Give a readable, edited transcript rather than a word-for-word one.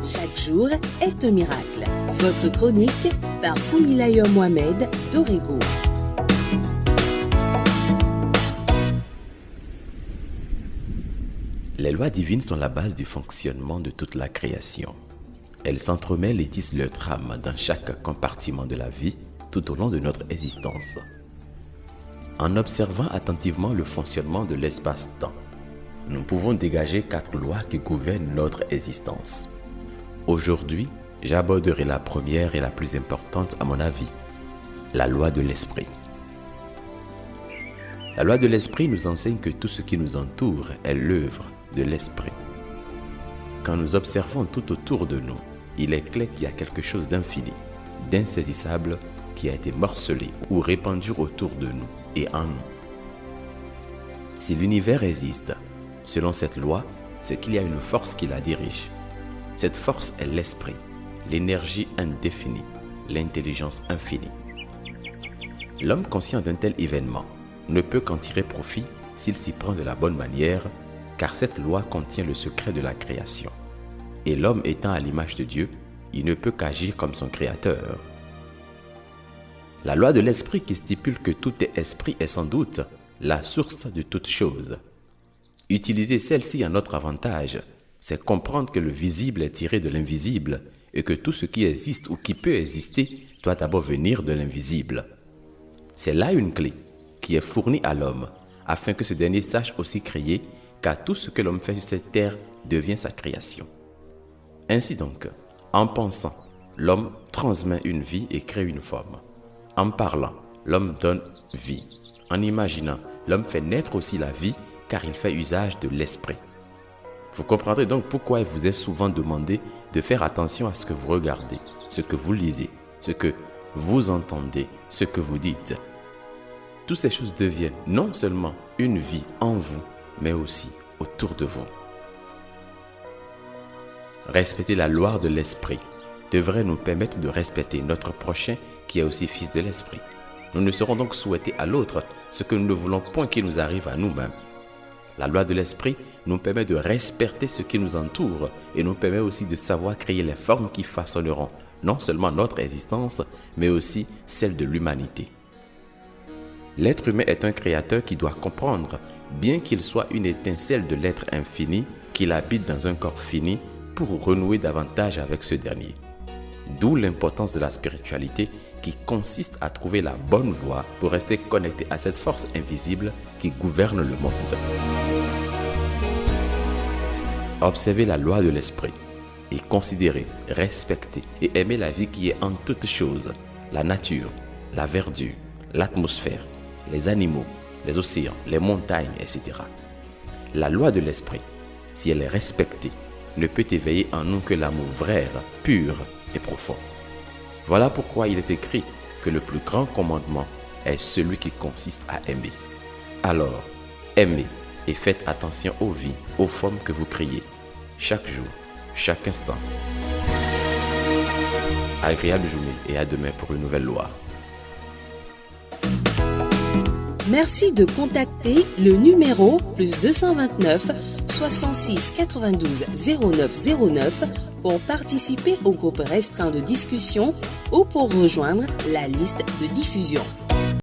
Chaque jour est un miracle. Votre chronique par Funmilayo Mohamed d'Orego. Les lois divines sont la base du fonctionnement de toute la création. Elles s'entremêlent et tissent leur trame dans chaque compartiment de la vie tout au long de notre existence. En observant attentivement le fonctionnement de l'espace-temps, nous pouvons dégager 4 lois qui gouvernent notre existence. Aujourd'hui, j'aborderai la première et la plus importante à mon avis, la loi de l'esprit. La loi de l'esprit nous enseigne que tout ce qui nous entoure est l'œuvre de l'esprit. Quand nous observons tout autour de nous, il est clair qu'il y a quelque chose d'infini, d'insaisissable qui a été morcelé ou répandu autour de nous et en nous. Si l'univers existe, selon cette loi, c'est qu'il y a une force qui la dirige. Cette force est l'esprit, l'énergie indéfinie, l'intelligence infinie. L'homme conscient d'un tel événement ne peut qu'en tirer profit s'il s'y prend de la bonne manière, car cette loi contient le secret de la création. Et l'homme étant à l'image de Dieu, il ne peut qu'agir comme son créateur. La loi de l'esprit qui stipule que tout esprit est sans doute la source de toute chose. Utiliser celle-ci à notre avantage, c'est comprendre que le visible est tiré de l'invisible et que tout ce qui existe ou qui peut exister doit d'abord venir de l'invisible. C'est là une clé qui est fournie à l'homme afin que ce dernier sache aussi créer, car tout ce que l'homme fait sur cette terre devient sa création. Ainsi donc, en pensant, l'homme transmet une vie et crée une forme. En parlant, l'homme donne vie. En imaginant, l'homme fait naître aussi la vie car il fait usage de l'esprit. Vous comprendrez donc pourquoi il vous est souvent demandé de faire attention à ce que vous regardez, ce que vous lisez, ce que vous entendez, ce que vous dites. Toutes ces choses deviennent non seulement une vie en vous, mais aussi autour de vous. Respecter la loi de l'esprit devrait nous permettre de respecter notre prochain qui est aussi fils de l'esprit. Nous ne saurons donc souhaiter à l'autre ce que nous ne voulons point qu'il nous arrive à nous-mêmes. La loi de l'esprit nous permet de respecter ce qui nous entoure et nous permet aussi de savoir créer les formes qui façonneront non seulement notre existence, mais aussi celle de l'humanité. L'être humain est un créateur qui doit comprendre, bien qu'il soit une étincelle de l'être infini, qu'il habite dans un corps fini pour renouer davantage avec ce dernier. D'où l'importance de la spiritualité qui consiste à trouver la bonne voie pour rester connecté à cette force invisible qui gouverne le monde. Observez la loi de l'esprit et considérez, respectez et aimez la vie qui est en toutes choses, la nature, la verdure, l'atmosphère, les animaux, les océans, les montagnes, etc. La loi de l'esprit, si elle est respectée, ne peut éveiller en nous que l'amour vrai, pur et profond. Voilà pourquoi il est écrit que le plus grand commandement est celui qui consiste à aimer. Alors, aimez et faites attention aux vies, aux formes que vous créez, chaque jour, chaque instant. Agréable journée et à demain pour une nouvelle loi. Merci de contacter le numéro +229 66 92 09 09 pour participer au groupe restreint de discussion ou pour rejoindre la liste de diffusion.